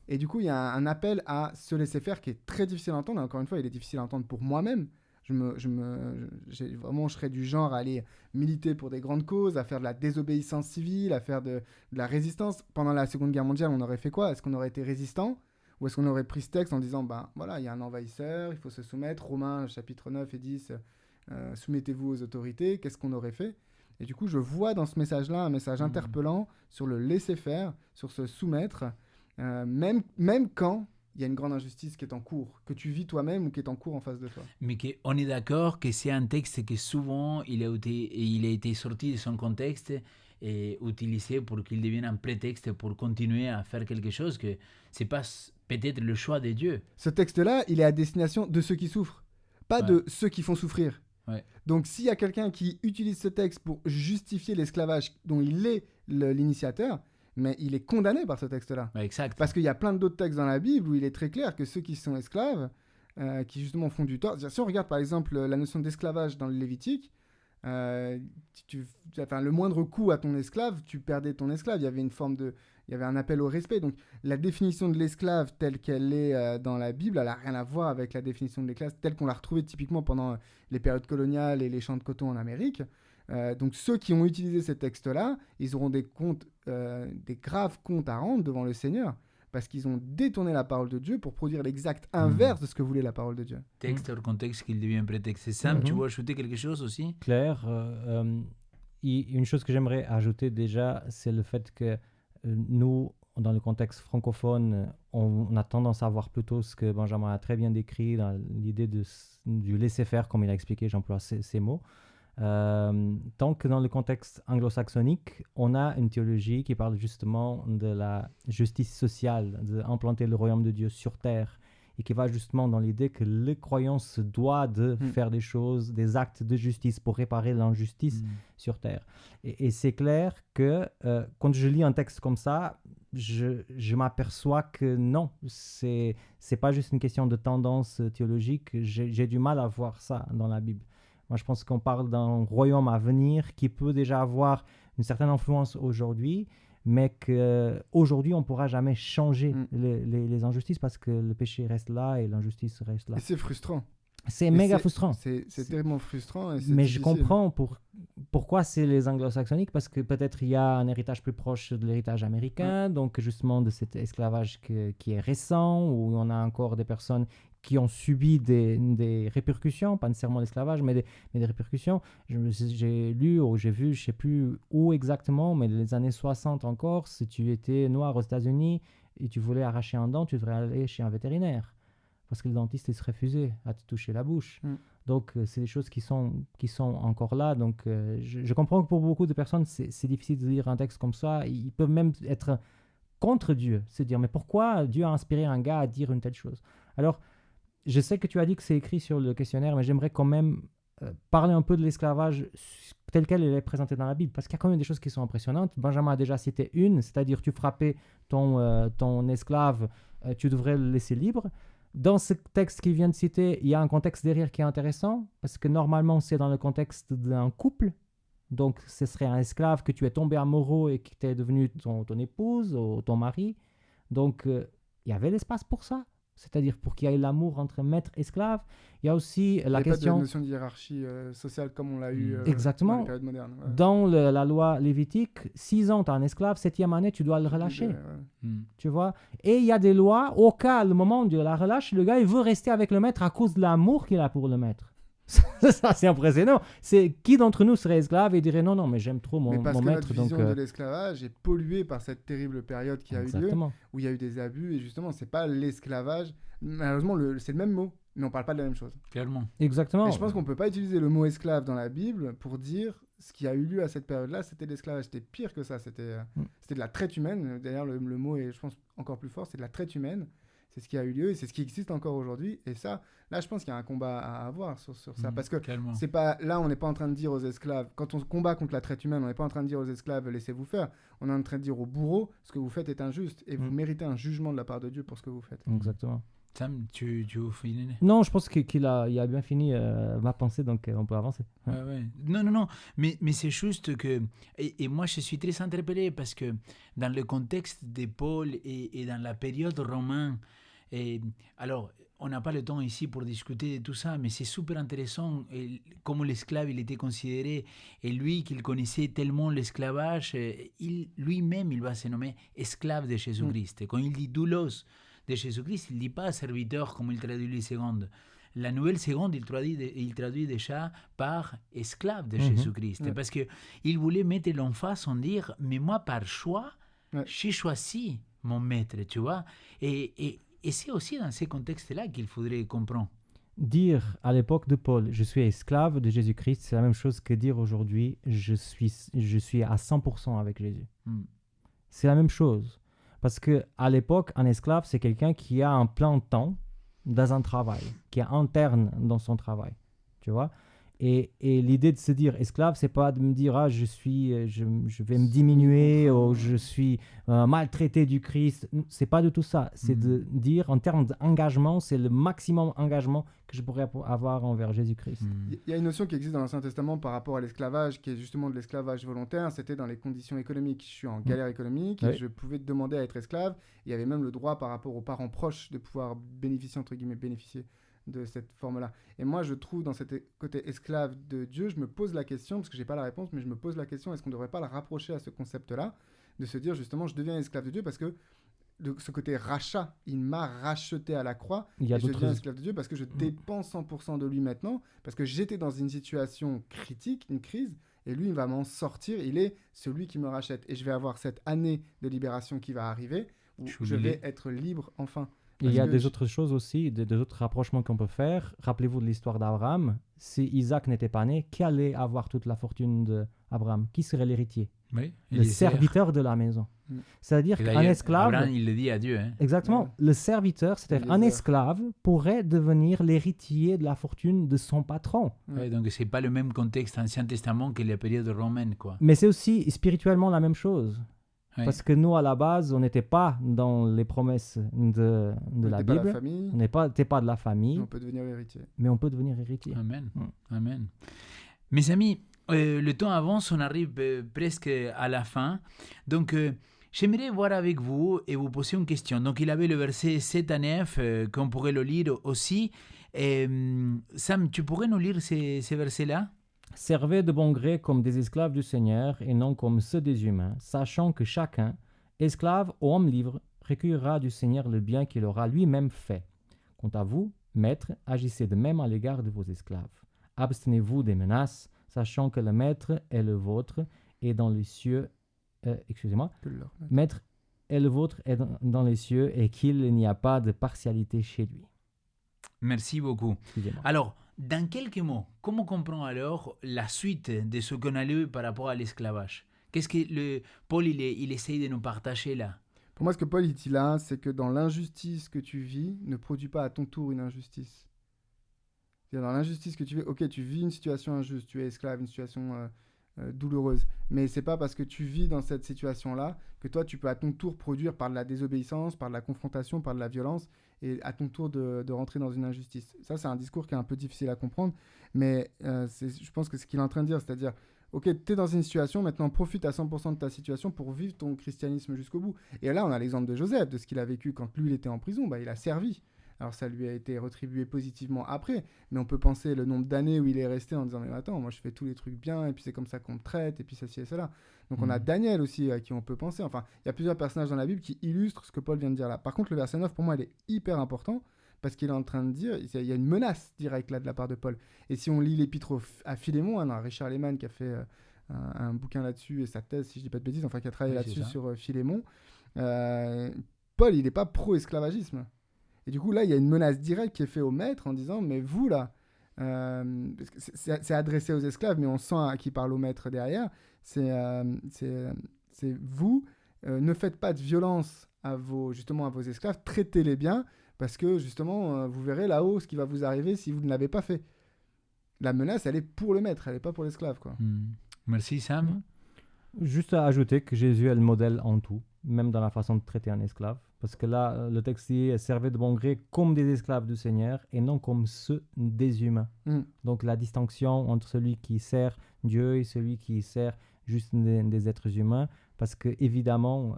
Et du coup, il y a un appel à se laisser faire qui est très difficile à entendre. Et encore une fois, il est difficile à entendre pour moi-même. Je serais du genre à aller militer pour des grandes causes, à faire de la désobéissance civile, à faire de la résistance. Pendant la Seconde Guerre mondiale, on aurait fait quoi ? Est-ce qu'on aurait été résistant ? Ou est-ce qu'on aurait pris ce texte en disant, voilà, il y a un envahisseur, il faut se soumettre. Romains, chapitre 9 et 10, soumettez-vous aux autorités. Qu'est-ce qu'on aurait fait ? Et du coup, je vois dans ce message-là un message interpellant sur le laisser faire, sur se soumettre. Même quand il y a une grande injustice qui est en cours, que tu vis toi-même ou qui est en cours en face de toi. Mais on est d'accord que c'est un texte que souvent il a été sorti de son contexte et utilisé pour qu'il devienne un prétexte pour continuer à faire quelque chose que c'est pas peut-être le choix de Dieu. Ce texte-là, il est à destination de ceux qui souffrent, pas de ceux qui font souffrir. Ouais. Donc s'il y a quelqu'un qui utilise ce texte pour justifier l'esclavage dont il est l'initiateur, mais il est condamné par ce texte-là. Exact. Parce qu'il y a plein d'autres textes dans la Bible où il est très clair que ceux qui sont esclaves, qui justement font du tort... Si on regarde par exemple la notion d'esclavage dans le Lévitique, le moindre coup à ton esclave, tu perdais ton esclave. Il y avait un appel au respect. Donc la définition de l'esclave telle qu'elle est dans la Bible, elle n'a rien à voir avec la définition de l'esclave telle qu'on l'a retrouvée typiquement pendant les périodes coloniales et les champs de coton en Amérique. Donc ceux qui ont utilisé ces textes-là, ils auront des graves comptes à rendre devant le Seigneur, parce qu'ils ont détourné la parole de Dieu pour produire l'exact inverse de ce que voulait la parole de Dieu. Texte hors contexte qu'il devient prétexte. Et Sam, tu veux ajouter quelque chose aussi ? Claire, une chose que j'aimerais ajouter déjà, c'est le fait que nous, dans le contexte francophone, on a tendance à voir plutôt ce que Benjamin a très bien décrit, dans l'idée du laisser-faire, comme il a expliqué, j'emploie ces mots. Tant que dans le contexte anglo-saxonique, on a une théologie qui parle justement de la justice sociale, d'implanter le royaume de Dieu sur terre, et qui va justement dans l'idée que le croyant se doit de faire des choses, des actes de justice pour réparer l'injustice sur terre. Et c'est clair que quand je lis un texte comme ça, je m'aperçois que non, c'est pas juste une question de tendance théologique. J'ai du mal à voir ça dans la Bible. Moi, je pense qu'on parle d'un royaume à venir qui peut déjà avoir une certaine influence aujourd'hui, mais qu'aujourd'hui, on ne pourra jamais changer les injustices parce que le péché reste là et l'injustice reste là. Et c'est frustrant. C'est méga frustrant. C'est terriblement frustrant. Mais je comprends pourquoi c'est les anglo-saxoniques, parce que peut-être il y a un héritage plus proche de l'héritage américain, donc justement de cet esclavage qui est récent, où on a encore des personnes qui ont subi des répercussions, pas nécessairement l'esclavage, mais des répercussions. J'ai lu ou j'ai vu, je ne sais plus où exactement, mais dans les années 60 encore, si tu étais noir aux États-Unis et tu voulais arracher un dent, tu devrais aller chez un vétérinaire, parce que le dentiste il se refusait à te toucher la bouche. Donc, c'est des choses qui sont encore là. Donc, je comprends que pour beaucoup de personnes, c'est difficile de lire un texte comme ça. Ils peuvent même être contre Dieu, se dire, mais pourquoi Dieu a inspiré un gars à dire une telle chose ? Alors, je sais que tu as dit que c'est écrit sur le questionnaire, mais j'aimerais quand même parler un peu de l'esclavage tel qu'elle est présentée dans la Bible, parce qu'il y a quand même des choses qui sont impressionnantes. Benjamin a déjà cité une, c'est-à-dire tu frappais ton esclave, tu devrais le laisser libre. Dans ce texte qu'il vient de citer, il y a un contexte derrière qui est intéressant, parce que normalement, c'est dans le contexte d'un couple. Donc, ce serait un esclave que tu es tombé amoureux et qui t'est devenu ton épouse ou ton mari. Donc, il y avait l'espace pour ça. C'est-à-dire pour qu'il y ait l'amour entre maître et esclave. Il y a aussi la question... Il n'y a pas de notion de hiérarchie sociale comme on l'a eu exactement. Dans la période moderne. Ouais. Dans la loi lévitique, 6 ans, tu as un esclave, 7e année, tu dois le relâcher. Tu vois. Et il y a des lois, au cas, le moment de la relâche, le gars, il veut rester avec le maître à cause de l'amour qu'il a pour le maître. Ça, c'est impressionnant. C'est qui d'entre nous serait esclave et dirait non, mais j'aime trop Mais mon, parce mon que maître. notre vision Donc, de l'esclavage est polluée par cette terrible période qui a eu lieu, exactement. où il y a eu des abus, et justement, c'est pas l'esclavage. Malheureusement, c'est le même mot, mais on parle pas de la même chose. Clairement. Exactement. Et je pense qu'on peut pas utiliser le mot esclave dans la Bible pour dire ce qui a eu lieu à cette période-là, c'était l'esclavage. C'était pire que ça, c'était de la traite humaine. D'ailleurs, le mot est, je pense, encore plus fort, c'est de la traite humaine. C'est ce qui a eu lieu et c'est ce qui existe encore aujourd'hui. Et ça, là, je pense qu'il y a un combat à avoir sur ça. Parce que Clairement. c'est pas, là, on n'est pas en train de dire aux esclaves, quand on combat contre la traite humaine, on n'est pas en train de dire aux esclaves, laissez-vous faire. On est en train de dire aux bourreaux, ce que vous faites est injuste et vous méritez un jugement de la part de Dieu pour ce que vous faites. Exactement. Sam, tu veux finir? Non, je pense qu'il a bien fini ma pensée, donc on peut avancer. Ouais, ouais. Non. Mais c'est juste que... Et moi, je suis très interpellé parce que dans le contexte de Paul et dans la période romaine, alors, on n'a pas le temps ici pour discuter de tout ça, mais c'est super intéressant comment l'esclave il était considéré. Et lui, qu'il connaissait tellement l'esclavage, lui-même, il va se nommer esclave de Jésus-Christ. Et quand il dit doulos de Jésus-Christ, il ne dit pas serviteur comme il traduit les secondes. La nouvelle seconde, il traduit déjà par esclave de Jésus-Christ. Ouais. Parce qu'il voulait mettre l'emphase en dire, mais moi, par choix, j'ai choisi mon maître, tu vois. Et c'est aussi dans ces contextes-là qu'il faudrait comprendre. Dire à l'époque de Paul, je suis esclave de Jésus-Christ, c'est la même chose que dire aujourd'hui, je suis à 100% avec Jésus. C'est la même chose. Parce qu'à l'époque, un esclave, c'est quelqu'un qui a un plein temps dans un travail, qui est interne dans son travail. Tu vois ? Et l'idée de se dire esclave, c'est pas de me dire je vais me diminuer ou je suis maltraité du Christ. C'est pas du tout ça. C'est de dire en termes d'engagement, c'est le maximum engagement que je pourrais avoir envers Jésus-Christ. Il y a une notion qui existe dans l'Ancien Testament par rapport à l'esclavage, qui est justement de l'esclavage volontaire. C'était dans les conditions économiques. Je suis en galère économique et je pouvais demander à être esclave. Il y avait même le droit par rapport aux parents proches de pouvoir bénéficier, entre guillemets, de cette forme-là. Et moi, je trouve dans cet côté esclave de Dieu, je me pose la question, parce que j'ai pas la réponse, mais je me pose la question, est-ce qu'on ne devrait pas la rapprocher à ce concept-là, de se dire justement, je deviens esclave de Dieu parce que de ce côté rachat, il m'a racheté à la croix, et je deviens esclave de Dieu parce que je dépends 100% de lui maintenant, parce que j'étais dans une situation critique, une crise, et lui, il va m'en sortir, il est celui qui me rachète. Et je vais avoir cette année de libération qui va arriver, où je vais être libre enfin. Il y a des autres choses aussi, des autres rapprochements qu'on peut faire. Rappelez-vous de l'histoire d'Abraham. Si Isaac n'était pas né, qui allait avoir toute la fortune d'Abraham ? Qui serait l'héritier ? Le serviteur de la maison. C'est-à-dire qu'un esclave... Abraham, il le dit à Dieu. Hein. Exactement. Le serviteur, c'est-à-dire un esclave, pourrait devenir l'héritier de la fortune de son patron. Donc, ce n'est pas le même contexte Ancien Testament que la période romaine, quoi. Mais c'est aussi spirituellement la même chose. Parce que nous, à la base, on n'était pas dans les promesses de la Bible. On n'était pas de la famille. On peut devenir héritier. Mais on peut devenir héritier. Amen. Amen. Mes amis, le temps avance, on arrive presque à la fin. Donc, j'aimerais voir avec vous et vous poser une question. Donc, il avait le verset 7 à 9 qu'on pourrait le lire aussi. Sam, tu pourrais nous lire ces versets-là ? Servez de bon gré comme des esclaves du Seigneur et non comme ceux des humains, sachant que chacun, esclave ou homme libre, recueillera du Seigneur le bien qu'il aura lui-même fait. Quant à vous, maîtres, agissez de même à l'égard de vos esclaves. Abstenez-vous des menaces, sachant que le maître est le vôtre et dans les cieux... Maître est le vôtre et dans les cieux et qu'il n'y a pas de partialité chez lui. Merci beaucoup. Alors, dans quelques mots, comment comprend alors la suite de ce qu'on a lu par rapport à l'esclavage ? Qu'est-ce que Paul il essaye de nous partager là ? Pour moi, ce que Paul dit là, c'est que dans l'injustice que tu vis, ne produis pas à ton tour une injustice. C'est-à-dire dans l'injustice que tu vis, ok, tu vis une situation injuste, tu es esclave, une situation douloureuse, mais c'est pas parce que tu vis dans cette situation-là que toi, tu peux à ton tour produire par de la désobéissance, par de la confrontation, par de la violence, et à ton tour de rentrer dans une injustice. Ça, c'est un discours qui est un peu difficile à comprendre, mais je pense que ce qu'il est en train de dire, c'est-à-dire, ok, tu es dans une situation, maintenant profite à 100% de ta situation pour vivre ton christianisme jusqu'au bout. Et là, on a l'exemple de Joseph, de ce qu'il a vécu quand lui, il était en prison, il a servi. Alors ça lui a été rétribué positivement après, mais on peut penser le nombre d'années où il est resté en disant « Mais attends, moi je fais tous les trucs bien, et puis c'est comme ça qu'on me traite, et puis ceci et cela. » Donc on a Daniel aussi à qui on peut penser. Enfin, il y a plusieurs personnages dans la Bible qui illustrent ce que Paul vient de dire là. Par contre, le verset 9, pour moi, il est hyper important, parce qu'il est en train de dire, il y a une menace directe là de la part de Paul. Et si on lit l'épître à Philémon, hein, Richard Lehmann qui a fait un bouquin là-dessus et sa thèse, si je dis pas de bêtises, enfin qui a travaillé là-dessus sur Philémon, Paul, il n'est pas pro-esclavagisme. Et du coup, là, il y a une menace directe qui est faite au maître en disant, mais vous, là, parce que c'est adressé aux esclaves, mais on sent à qui parle au maître derrière, c'est vous, ne faites pas de violence à vos esclaves, traitez-les bien, parce que justement, vous verrez là-haut ce qui va vous arriver si vous ne l'avez pas fait. La menace, elle est pour le maître, elle n'est pas pour l'esclave, quoi. Merci Sam. Juste à ajouter que Jésus est le modèle en tout, même dans la façon de traiter un esclave. Parce que là, le texte dit « servez de bon gré comme des esclaves du Seigneur et non comme ceux des humains ». Donc la distinction entre celui qui sert Dieu et celui qui sert juste des êtres humains. Parce que évidemment,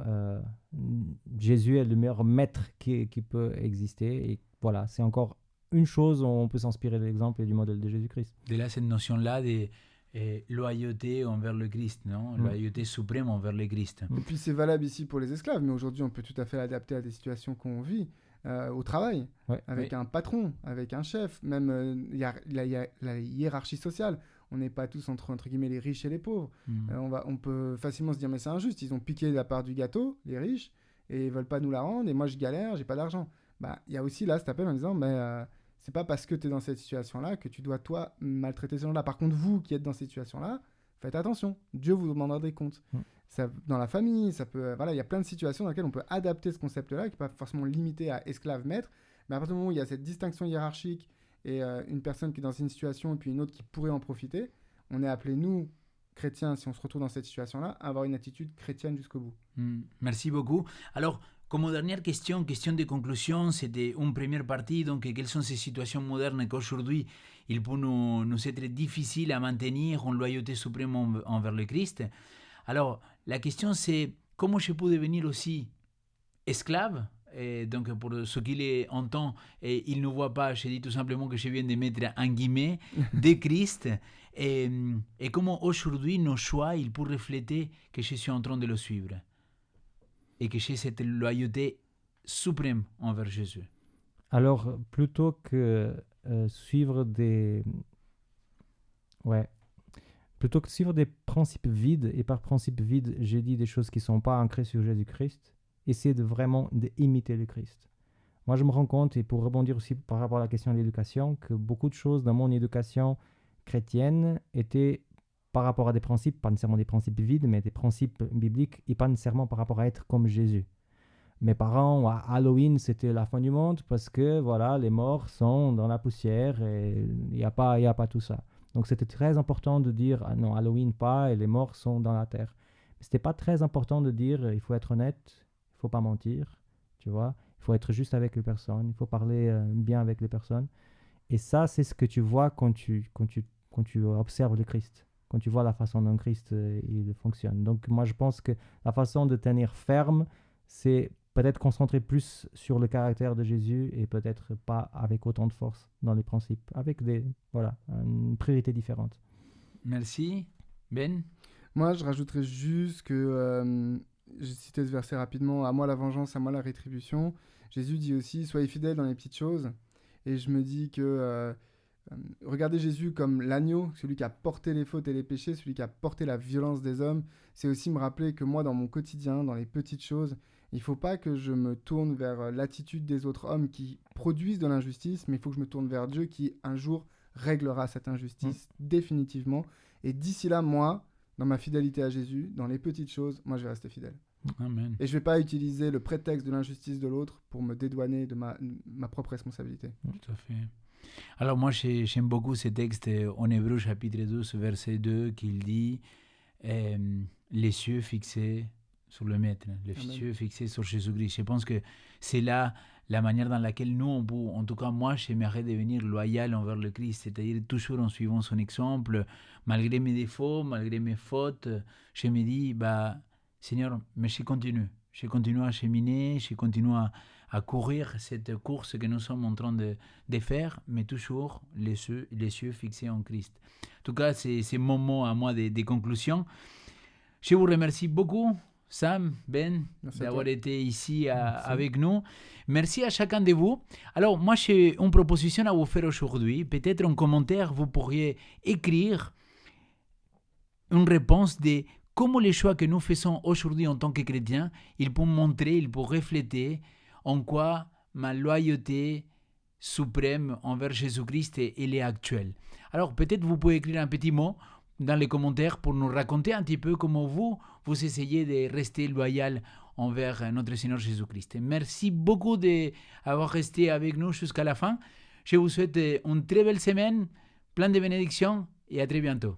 Jésus est le meilleur maître qui peut exister. Et voilà, c'est encore une chose où on peut s'inspirer de l'exemple et du modèle de Jésus-Christ. De là, cette notion-là de loyauté envers le Christ, non? Loyauté suprême envers le Christ. Et puis c'est valable ici pour les esclaves, mais aujourd'hui on peut tout à fait l'adapter à des situations qu'on vit au travail, avec un patron, avec un chef, même il y a la hiérarchie sociale. On n'est pas tous entre guillemets les riches et les pauvres. On peut facilement se dire mais c'est injuste, ils ont piqué la part du gâteau, les riches, et ils veulent pas nous la rendre, et moi je galère, j'ai pas d'argent. Bah il y a aussi là cet appel en disant mais c'est pas parce que tu es dans cette situation-là que tu dois, toi, maltraiter ces gens-là. Par contre, vous qui êtes dans cette situation-là, faites attention. Dieu vous demandera des comptes. Ça, dans la famille, ça peut... Voilà, il y a plein de situations dans lesquelles on peut adapter ce concept-là, qui n'est pas forcément limité à esclave-maître. Mais à partir du moment où il y a cette distinction hiérarchique et une personne qui est dans une situation et puis une autre qui pourrait en profiter, on est appelé, nous, chrétiens, si on se retrouve dans cette situation-là, à avoir une attitude chrétienne jusqu'au bout. Merci beaucoup. Alors, comme dernière question de conclusion, c'était une première partie, donc quelles sont ces situations modernes qu'aujourd'hui, il peut nous être difficile à maintenir en loyauté suprême envers le Christ. Alors, la question c'est, comment je peux devenir aussi esclave? Et donc, pour ceux qui les entendent et ils ne voient pas, je dis tout simplement que je viens de mettre en guillemets de Christ. Et comment aujourd'hui nos choix, ils peuvent refléter que je suis en train de le suivre. Et que j'ai cette loyauté suprême envers Jésus. Alors, plutôt que suivre des principes vides, et par principe vide, j'ai dit des choses qui ne sont pas ancrées sur Jésus-Christ, essayer de vraiment d'imiter le Christ. Moi, je me rends compte, et pour rebondir aussi par rapport à la question de l'éducation, que beaucoup de choses dans mon éducation chrétienne étaient par rapport à des principes, pas nécessairement des principes vides, mais des principes bibliques, et pas nécessairement par rapport à être comme Jésus. Mes parents, à Halloween, c'était la fin du monde parce que voilà, les morts sont dans la poussière et il n'y a pas tout ça. Donc c'était très important de dire ah non, Halloween pas et les morts sont dans la terre. Mais c'était pas très important de dire il faut être honnête, il faut pas mentir, tu vois, il faut être juste avec les personnes, il faut parler bien avec les personnes. Et ça, c'est ce que tu vois quand tu observes le Christ. Quand tu vois la façon dont Christ il fonctionne. Donc moi je pense que la façon de tenir ferme, c'est peut-être concentrer plus sur le caractère de Jésus et peut-être pas avec autant de force dans les principes, avec une priorité différente. Merci. Ben? Moi je rajouterais juste que, j'ai cité ce verset rapidement, à moi la vengeance, à moi la rétribution. Jésus dit aussi, soyez fidèles dans les petites choses. Et je me dis que... regardez Jésus comme l'agneau, celui qui a porté les fautes et les péchés, celui qui a porté la violence des hommes. C'est aussi me rappeler que moi, dans mon quotidien, dans les petites choses, il ne faut pas que je me tourne vers l'attitude des autres hommes qui produisent de l'injustice, mais il faut que je me tourne vers Dieu qui, un jour, réglera cette injustice définitivement. Et d'ici là, moi, dans ma fidélité à Jésus, dans les petites choses, moi, je vais rester fidèle. Amen. Et je ne vais pas utiliser le prétexte de l'injustice de l'autre pour me dédouaner de ma propre responsabilité. Tout à fait. Alors moi j'aime beaucoup ce texte en Hébreux chapitre 12 verset 2 qui dit les cieux fixés sur le Maître, les cieux fixés sur Jésus-Christ. Je pense que c'est là la manière dans laquelle nous, on peut, en tout cas moi, j'aimerais devenir loyal envers le Christ, c'est-à-dire toujours en suivant son exemple, malgré mes défauts, malgré mes fautes, je me dis, Seigneur, mais je continue à cheminer, je continue à courir cette course que nous sommes en train de faire, mais toujours les yeux fixés en Christ. En tout cas, c'est mon mot à moi de conclusion. Je vous remercie beaucoup, Sam, Ben, Merci à d'avoir toi. été ici Merci. avec nous. Merci à chacun de vous. Alors, moi, j'ai une proposition à vous faire aujourd'hui. Peut-être en commentaire, vous pourriez écrire une réponse de comment les choix que nous faisons aujourd'hui en tant que chrétiens, ils peuvent montrer, ils peuvent refléter en quoi ma loyauté suprême envers Jésus-Christ elle est actuelle. Alors peut-être vous pouvez écrire un petit mot dans les commentaires pour nous raconter un petit peu comment vous essayez de rester loyal envers notre Seigneur Jésus-Christ. Merci beaucoup d'avoir resté avec nous jusqu'à la fin. Je vous souhaite une très belle semaine, plein de bénédictions et à très bientôt.